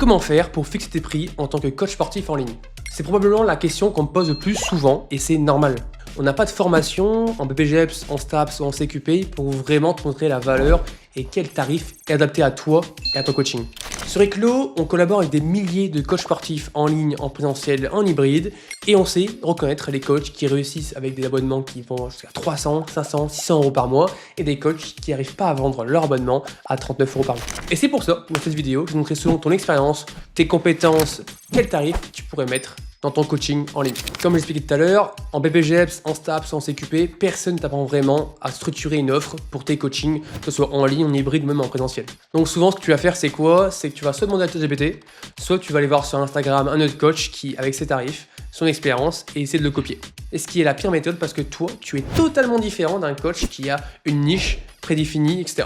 comment faire pour fixer tes prix en tant que coach sportif en ligne? C'est probablement la question qu'on me pose le plus souvent et c'est normal. On n'a pas de formation en BPGEPS, en STAPS ou en CQP pour vraiment te montrer la valeur et quel tarif est adapté à toi et à ton coaching. Sur Éclos, on collabore avec des milliers de coachs sportifs en ligne, en présentiel, en hybride et on sait reconnaître les coachs qui réussissent avec des abonnements qui vont jusqu'à 300, 500, 600 euros par mois et des coachs qui n'arrivent pas à vendre leur abonnement à 39 euros par mois. Et c'est pour ça, dans cette vidéo, je vais te montrer selon ton expérience, tes compétences, quel tarif tu pourrais mettre dans ton coaching en ligne. Comme je l'expliquais tout à l'heure, en BPGEPS, en STAPS, en CQP, personne ne t'apprend vraiment à structurer une offre pour tes coachings, que ce soit en ligne, en hybride ou même en présentiel. Donc souvent, ce que tu vas faire, c'est quoi? C'est que tu vas soit demander à ChatGPT, soit tu vas aller voir sur Instagram un autre coach qui, avec ses tarifs, son expérience, et essayer de le copier. Et ce qui est la pire méthode parce que toi, tu es totalement différent d'un coach qui a une niche prédéfinie, etc.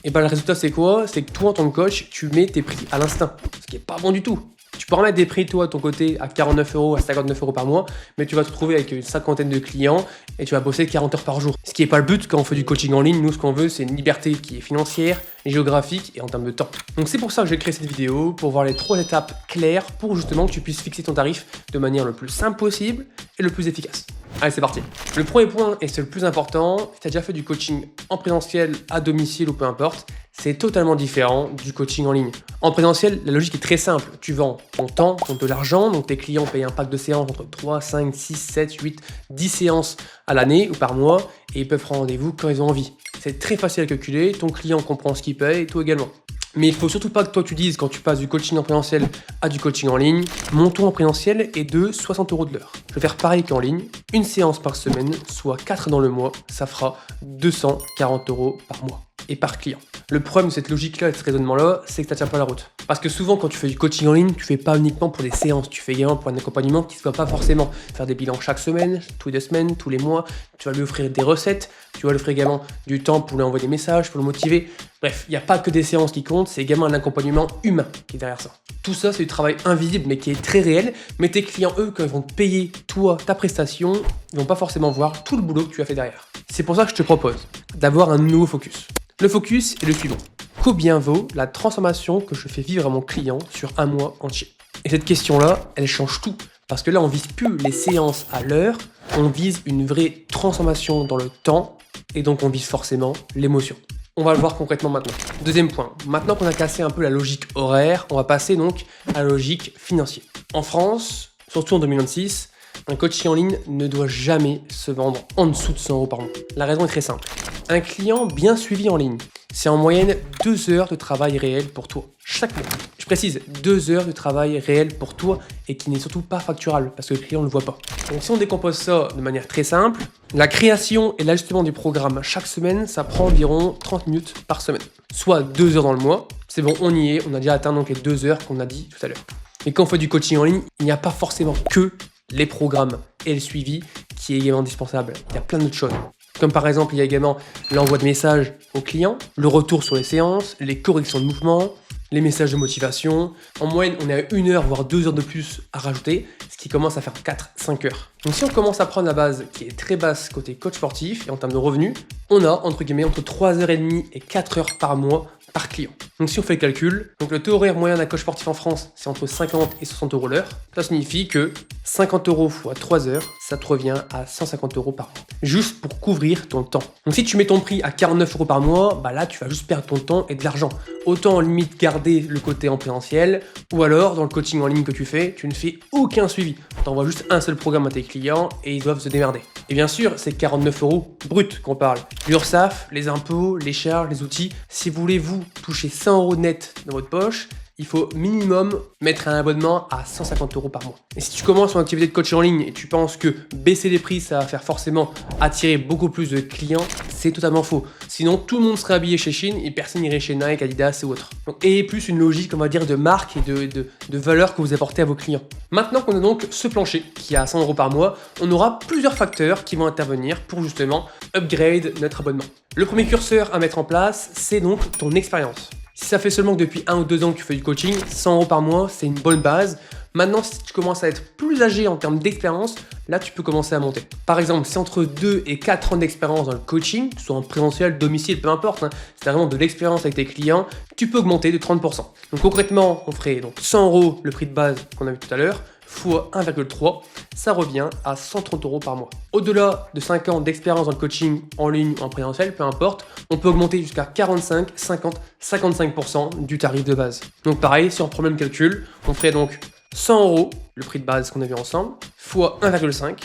Et le résultat, c'est quoi? C'est que toi, en tant que coach, tu mets tes prix à l'instinct, ce qui n'est pas bon du tout. Tu peux remettre des prix, toi, de ton côté, à 49 euros, à 59 euros par mois, mais tu vas te retrouver avec une cinquantaine de clients et tu vas bosser 40 heures par jour. Ce qui n'est pas le but quand on fait du coaching en ligne. Nous, ce qu'on veut, c'est une liberté qui est financière, géographique et en termes de temps. Donc, c'est pour ça que j'ai créé cette vidéo, pour voir les 3 étapes claires pour justement que tu puisses fixer ton tarif de manière le plus simple possible et le plus efficace. Allez, c'est parti. Le premier point, et c'est le plus important, si tu as déjà fait du coaching en présentiel, à domicile ou peu importe, c'est totalement différent du coaching en ligne. En présentiel, la logique est très simple. Tu vends ton temps, donc de l'argent, donc tes clients payent un pack de séances entre 3, 5, 6, 7, 8, 10 séances à l'année ou par mois et ils peuvent prendre rendez-vous quand ils ont envie. C'est très facile à calculer, ton client comprend ce qu'il paye et toi également. Mais il ne faut surtout pas que toi tu dises quand tu passes du coaching en présentiel à du coaching en ligne, mon taux en présentiel est de 60 euros de l'heure. Je vais faire pareil qu'en ligne, une séance par semaine, soit 4 dans le mois, ça fera 240 euros par mois et par client. Le problème de cette logique-là et de ce raisonnement-là, c'est que ça ne tient pas la route. Parce que souvent, quand tu fais du coaching en ligne, tu fais pas uniquement pour des séances, tu fais également pour un accompagnement qui ne soit pas forcément faire des bilans chaque semaine, tous les 2 semaines, tous les mois. Tu vas lui offrir des recettes, tu vas lui offrir également du temps pour lui envoyer des messages, pour le motiver. Bref, il n'y a pas que des séances qui comptent, c'est également un accompagnement humain qui est derrière ça. Tout ça, c'est du travail invisible, mais qui est très réel. Mais tes clients, eux, quand ils vont te payer, toi, ta prestation, ils vont pas forcément voir tout le boulot que tu as fait derrière. C'est pour ça que je te propose d'avoir un nouveau focus. Le focus est le suivant. Combien vaut la transformation que je fais vivre à mon client sur un mois entier? Et cette question-là, elle change tout. Parce que là, on vise plus les séances à l'heure, on vise une vraie transformation dans le temps, et donc on vise forcément l'émotion. On va le voir concrètement maintenant. Deuxième point, maintenant qu'on a cassé un peu la logique horaire, on va passer donc à la logique financière. En France, surtout en 2026, un coaching en ligne ne doit jamais se vendre en dessous de 100 euros par mois. La raison est très simple. Un client bien suivi en ligne, c'est en moyenne 2 heures de travail réel pour toi, chaque mois. Je précise, 2 heures de travail réel pour toi et qui n'est surtout pas facturable parce que le client ne le voit pas. Donc si on décompose ça de manière très simple, la création et l'ajustement du programme chaque semaine, ça prend environ 30 minutes par semaine. Soit 2 heures dans le mois, c'est bon, on y est, on a déjà atteint donc les 2 heures qu'on a dit tout à l'heure. Mais quand on fait du coaching en ligne, il n'y a pas forcément que les programmes et le suivi qui est également indispensable. Il y a plein d'autres choses. Comme par exemple, il y a également l'envoi de messages aux clients, le retour sur les séances, les corrections de mouvements, les messages de motivation. En moyenne, on est à 1 heure, voire 2 heures de plus à rajouter, ce qui commence à faire 4-5 heures. Donc si on commence à prendre la base qui est très basse côté coach sportif et en termes de revenus, on a entre 3h30 et 4 heures par mois par client. Donc si on fait le calcul, donc le taux horaire moyen d'un coach sportif en France, c'est entre 50 et 60 euros l'heure. Ça signifie que 50 euros fois 3 heures, ça te revient à 150 euros par mois. Juste pour couvrir ton temps. Donc si tu mets ton prix à 49 euros par mois, bah là tu vas juste perdre ton temps et de l'argent. Autant en limite garder le côté en présentiel, ou alors dans le coaching en ligne que tu fais, tu ne fais aucun suivi. Tu envoies juste un seul programme à tes clients et ils doivent se démerder. Et bien sûr, c'est 49 euros brut qu'on parle. L'URSSAF, les impôts, les charges, les outils. Si vous voulez vous toucher 100 euros net dans votre poche, il faut minimum mettre un abonnement à 150 euros par mois. Et si tu commences ton activité de coach en ligne et tu penses que baisser les prix, ça va faire forcément attirer beaucoup plus de clients, c'est totalement faux. Sinon, tout le monde serait habillé chez Shein et personne n'irait chez Nike, Adidas ou autre. Donc, ayez plus une logique, on va dire, de marque et de valeur que vous apportez à vos clients. Maintenant qu'on a donc ce plancher qui est à 100 euros par mois, on aura plusieurs facteurs qui vont intervenir pour justement upgrade notre abonnement. Le premier curseur à mettre en place, c'est donc ton expérience. Si ça fait seulement que depuis 1 ou 2 ans que tu fais du coaching, 100 euros par mois, c'est une bonne base. Maintenant, si tu commences à être plus âgé en termes d'expérience, là tu peux commencer à monter. Par exemple, si entre 2 et 4 ans d'expérience dans le coaching, que ce soit en présentiel, domicile, peu importe, c'est vraiment de l'expérience avec tes clients, tu peux augmenter de 30%. Donc concrètement, on ferait donc 100 € le prix de base qu'on a vu tout à l'heure, fois 1,3, ça revient à 130 € par mois. Au-delà de 5 ans d'expérience dans le coaching en ligne ou en présentiel, peu importe, on peut augmenter jusqu'à 45, 50, 55% du tarif de base. Donc pareil, si on reprend le même calcul, on ferait donc 100 € le prix de base qu'on a vu ensemble, fois 1,5,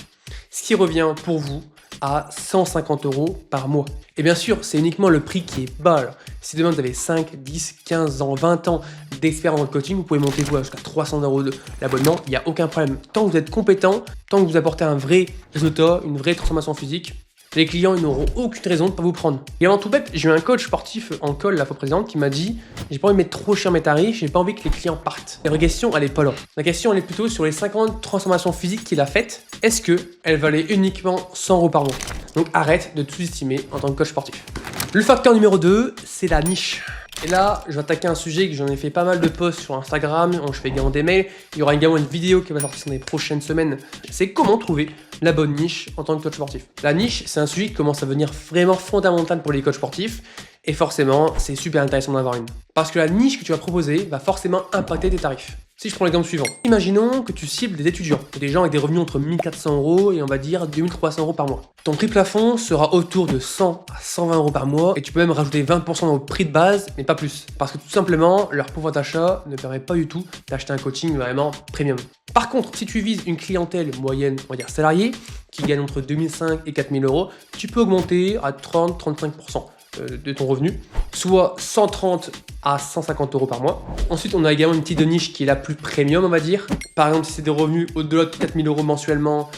ce qui revient pour vous à 150 € par mois. Et bien sûr, c'est uniquement le prix qui est bas. Alors, si demain vous avez 5, 10, 15 ans, 20 ans d'expérience dans le coaching, vous pouvez monter jusqu'à 300 € de l'abonnement, il n'y a aucun problème. Tant que vous êtes compétent, tant que vous apportez un vrai résultat, une vraie transformation physique, les clients ils n'auront aucune raison de ne pas vous prendre. Et avant tout bête, j'ai eu un coach sportif en call la fois précédente qui m'a dit « J'ai pas envie de mettre trop cher mes tarifs, j'ai pas envie que les clients partent. » La vraie question, elle est pas là. La question, elle est plutôt sur les 50 transformations physiques qu'il a faites. Est-ce qu'elles valaient uniquement 100 € par mois? Donc arrête de tout estimer en tant que coach sportif. Le facteur numéro 2, c'est la niche. Et là, je vais attaquer un sujet que j'en ai fait pas mal de posts sur Instagram, je fais également des mails, il y aura également une vidéo qui va sortir dans les prochaines semaines. C'est comment trouver la bonne niche en tant que coach sportif. La niche, c'est un sujet qui commence à devenir vraiment fondamental pour les coachs sportifs et forcément, c'est super intéressant d'en avoir une. Parce que la niche que tu vas proposer va forcément impacter tes tarifs. Si je prends l'exemple suivant, imaginons que tu cibles des étudiants, des gens avec des revenus entre 1400 € et on va dire 2300 € par mois. Ton prix plafond sera autour de 100 à 120 € par mois et tu peux même rajouter 20% au prix de base, mais pas plus. Parce que tout simplement, leur pouvoir d'achat ne permet pas du tout d'acheter un coaching vraiment premium. Par contre, si tu vises une clientèle moyenne, on va dire salariée, qui gagne entre 2005 et 4000 €, tu peux augmenter à 30-35% de ton revenu, soit 130 à 150 € par mois. Ensuite, on a également une petite niche qui est la plus premium, on va dire. Par exemple, si c'est des revenus au-delà de 4000 € mensuellement,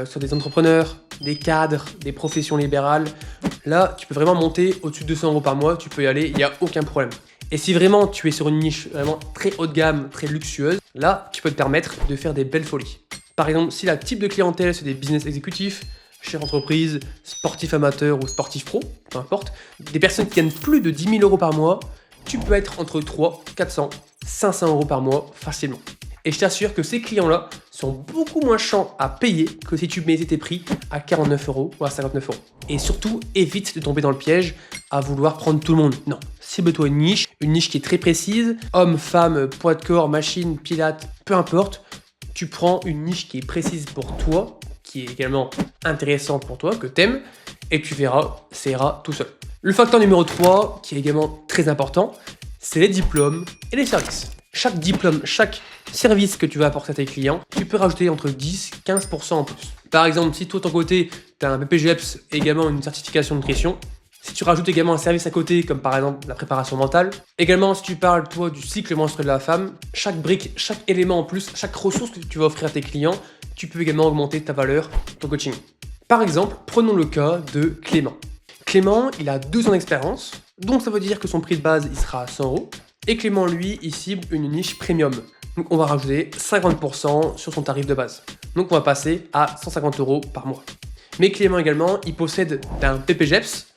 sur des entrepreneurs, des cadres, des professions libérales, là, tu peux vraiment monter au-dessus de 200 € par mois, tu peux y aller, il n'y a aucun problème. Et si vraiment tu es sur une niche vraiment très haut de gamme, très luxueuse, là, tu peux te permettre de faire des belles folies. Par exemple, si la type de clientèle, c'est des business exécutifs, chef d'entreprise, sportif amateur ou sportif pro, peu importe, des personnes qui gagnent plus de 10 000 € par mois, tu peux être entre 300, 400, 500 € par mois facilement. Et je t'assure que ces clients-là sont beaucoup moins chiants à payer que si tu mettais tes prix à 49 € ou à 59 €. Et surtout, évite de tomber dans le piège à vouloir prendre tout le monde. Non, cible-toi une niche qui est très précise, homme, femme, poids de corps, machine, pilates, peu importe. Tu prends une niche qui est précise pour toi, qui est également intéressante pour toi, que t'aimes, et tu verras, ça ira tout seul. Le facteur numéro 3, qui est également très important, c'est les diplômes et les services. Chaque diplôme, chaque service que tu vas apporter à tes clients, tu peux rajouter entre 10 et 15% en plus. Par exemple, si toi, de ton côté, tu as un BPGEPS et également une certification de nutrition, si tu rajoutes également un service à côté, comme par exemple la préparation mentale, également si tu parles, toi, du cycle menstruel de la femme, chaque brique, chaque élément en plus, chaque ressource que tu vas offrir à tes clients, tu peux également augmenter ta valeur, ton coaching. Par exemple, prenons le cas de Clément. Clément, il a 2 ans d'expérience, donc ça veut dire que son prix de base, il sera à 100 €. Et Clément, lui, il cible une niche premium. Donc on va rajouter 50% sur son tarif de base. Donc on va passer à 150 € par mois. Mais Clément également, il possède un PPGEPS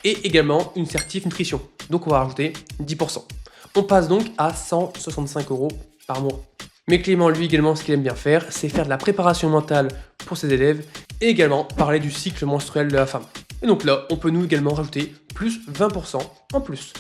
et également une certif nutrition. Donc on va rajouter 10%. On passe donc à 165 € par mois. Mais Clément, lui également, ce qu'il aime bien faire, c'est faire de la préparation mentale pour ses élèves et également parler du cycle menstruel de la femme. Et donc là, on peut nous également rajouter plus 20% en plus.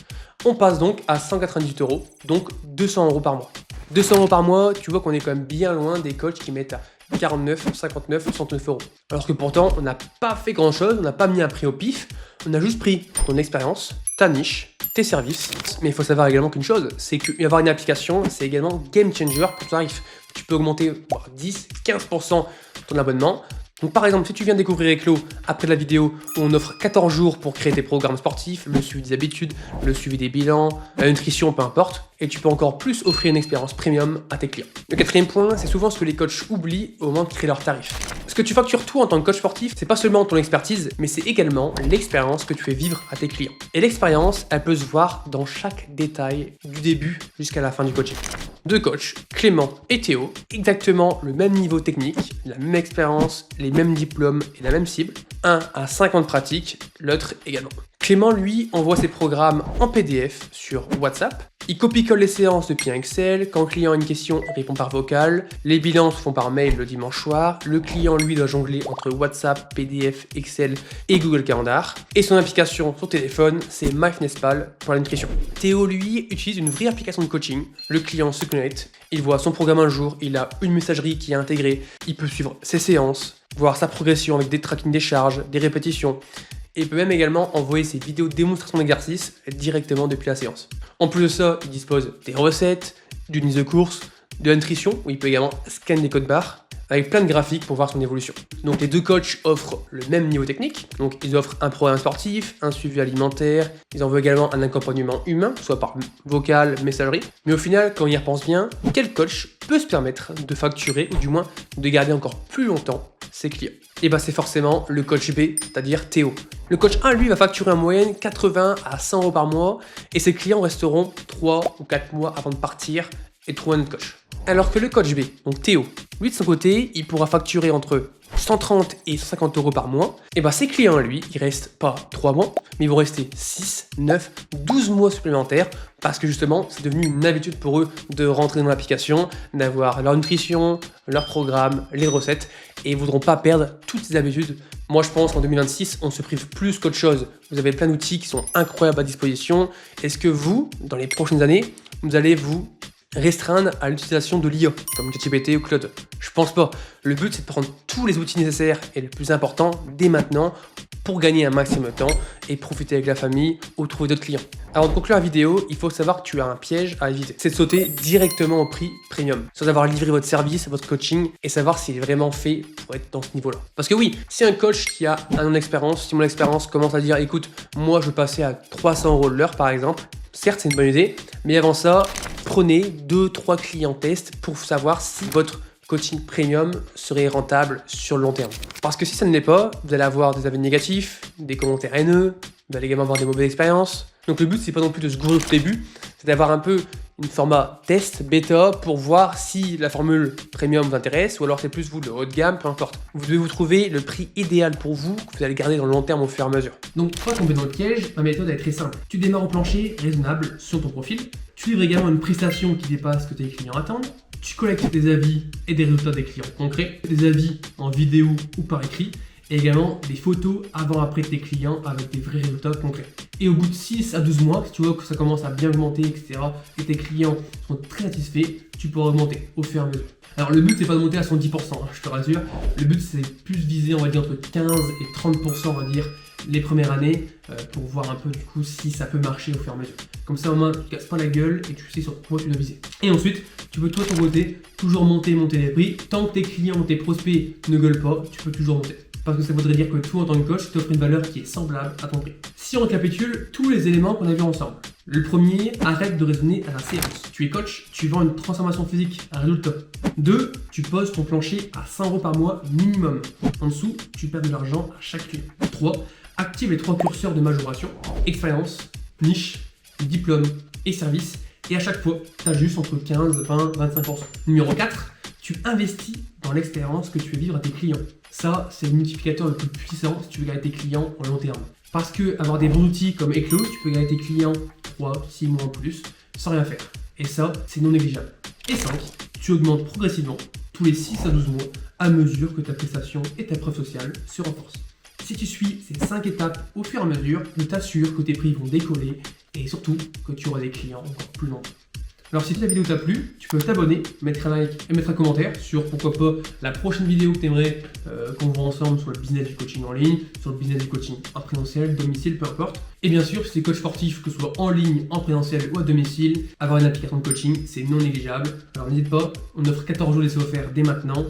On passe donc à 198 €, donc 200 € par mois. 200 € par mois, tu vois qu'on est quand même bien loin des coachs qui mettent à 49, 59, 69 €. Alors que pourtant, on n'a pas fait grand chose, on n'a pas mis un prix au pif, on a juste pris ton expérience, ta niche, tes services. Mais il faut savoir également qu'une chose, c'est qu'avoir une application, c'est également game changer pour ton tarif. Tu peux augmenter 10, 15% ton abonnement. Donc par exemple, si tu viens découvrir Éclos après la vidéo où on offre 14 jours pour créer tes programmes sportifs, le suivi des habitudes, le suivi des bilans, la nutrition, peu importe, et tu peux encore plus offrir une expérience premium à tes clients. Le 4e point, c'est souvent ce que les coachs oublient au moment de créer leurs tarifs. Ce que tu factures toi en tant que coach sportif, c'est pas seulement ton expertise, mais c'est également l'expérience que tu fais vivre à tes clients. Et l'expérience, elle peut se voir dans chaque détail du début jusqu'à la fin du coaching. 2 coachs, Clément et Théo, exactement le même niveau technique, la même expérience, les mêmes diplômes et la même cible. Un a 5 ans de pratique, l'autre également. Clément, lui, envoie ses programmes en PDF sur WhatsApp. Il copie-colle les séances depuis un Excel. Quand le client a une question, il répond par vocal. Les bilans se font par mail le dimanche soir. Le client, lui, doit jongler entre WhatsApp, PDF, Excel et Google Calendar. Et son application sur téléphone, c'est MyFitnessPal pour la nutrition. Théo, lui, utilise une vraie application de coaching. Le client se connecte, il voit son programme un jour, il a une messagerie qui est intégrée. Il peut suivre ses séances, voir sa progression avec des tracking des charges, des répétitions. Et il peut même également envoyer ses vidéos démonstration d'exercice directement depuis la séance. En plus de ça, il dispose des recettes, d'une liste de courses, de la nutrition, où il peut également scanner des codes barres, avec plein de graphiques pour voir son évolution. Donc les deux coachs offrent le même niveau technique, donc ils offrent un programme sportif, un suivi alimentaire, ils envoient également un accompagnement humain, soit par vocal, messagerie. Mais au final, quand on y repense bien, quel coach peut se permettre de facturer, ou du moins de garder encore plus longtemps ses clients? Et bah c'est forcément le coach B, c'est-à-dire Théo. Le coach 1, lui, va facturer en moyenne 80 à 100 euros par mois, et ses clients resteront 3 ou 4 mois avant de partir et de trouver un autre coach. Alors que le coach B, donc Théo, lui de son côté, il pourra facturer entre 130 et 150 euros par mois. Et bah ses clients, lui, ils restent pas 3 mois, mais ils vont rester 6, 9, 12 mois supplémentaires parce que justement, c'est devenu une habitude pour eux de rentrer dans l'application, d'avoir leur nutrition, leur programme, les recettes, et ils voudront pas perdre toutes ces habitudes. Moi, je pense qu'en 2026, on se prive plus qu'autre chose. Vous avez plein d'outils qui sont incroyables à disposition. Est-ce que vous, dans les prochaines années, vous allez vous restreindre à l'utilisation de l'IA, comme ChatGPT ou Claude? Je pense pas. Le but, c'est de prendre tous les outils nécessaires et les plus importants dès maintenant pour gagner un maximum de temps et profiter avec la famille ou trouver d'autres clients. Avant de conclure la vidéo, il faut savoir que tu as un piège à éviter. C'est de sauter directement au prix premium, sans avoir livré votre service, votre coaching et savoir s'il est vraiment fait pour être dans ce niveau-là. Parce que oui, si un coach qui a un an d'expérience, si mon expérience commence à dire écoute, moi je veux passer à 300 euros de l'heure par exemple, certes c'est une bonne idée, mais avant ça, prenez 2-3 clients tests pour savoir si votre coaching premium serait rentable sur le long terme. Parce que si ça ne l'est pas, vous allez avoir des avis négatifs, des commentaires haineux, vous allez également avoir des mauvaises expériences. Donc le but, c'est pas non plus de se gourer au début, c'est d'avoir un peu une format test, bêta, pour voir si la formule premium vous intéresse, ou alors c'est plus vous le haut de gamme, peu importe. Vous devez vous trouver le prix idéal pour vous, que vous allez garder dans le long terme au fur et à mesure. Donc pour pas tomber dans le piège, ma méthode est très simple. Tu démarres au plancher raisonnable sur ton profil, tu livres également une prestation qui dépasse ce que tes clients attendent, tu collectes des avis et des résultats des clients concrets, des avis en vidéo ou par écrit, et également des photos avant-après de tes clients avec des vrais résultats concrets. Et au bout de 6 à 12 mois, si tu vois que ça commence à bien augmenter, etc., et tes clients sont très satisfaits, tu pourras augmenter au fur et à mesure. Alors le but c'est pas de monter à 110%, je te rassure, le but c'est plus viser on va dire entre 15 et 30% on va dire les premières années pour voir un peu du coup si ça peut marcher au fur et à mesure. Comme ça au moins tu te casses pas la gueule et tu sais sur quoi tu dois viser. Et ensuite tu peux toi de ton côté toujours monter les prix, tant que tes clients, tes prospects ne gueulent pas, tu peux toujours monter. Parce que ça voudrait dire que toi, en tant que coach, tu offres une valeur qui est semblable à ton prix. Si on récapitule tous les éléments qu'on a vus ensemble. Le premier, arrête de raisonner à la séance. Tu es coach, tu vends une transformation physique à résultat. 2, tu poses ton plancher à 100 euros par mois minimum. En dessous, tu perds de l'argent à chaque client. 3, active les 3 curseurs de majoration, expérience, niche, diplôme et service. Et à chaque fois, tu ajustes entre 15, 20, 25%. Numéro 4, tu investis dans l'expérience que tu fais vivre à tes clients. Ça, c'est le multiplicateur le plus puissant si tu veux garder tes clients en long terme. Parce que avoir des bons outils comme Eclos, tu peux garder tes clients 3, 6 mois en plus sans rien faire. Et ça, c'est non négligeable. Et 5, tu augmentes progressivement tous les 6 à 12 mois à mesure que ta prestation et ta preuve sociale se renforcent. Si tu suis ces 5 étapes au fur et à mesure, je t'assure que tes prix vont décoller et surtout que tu auras des clients encore plus nombreux. Alors si la vidéo t'a plu, tu peux t'abonner, mettre un like et mettre un commentaire sur pourquoi pas la prochaine vidéo que tu aimerais qu'on voit ensemble sur le business du coaching en ligne, sur le business du coaching en présentiel, domicile, peu importe. Et bien sûr, si tu es coach sportif, que ce soit en ligne, en présentiel ou à domicile, avoir une application de coaching, c'est non négligeable. Alors n'hésite pas, on offre 14 jours d'essai offerts dès maintenant.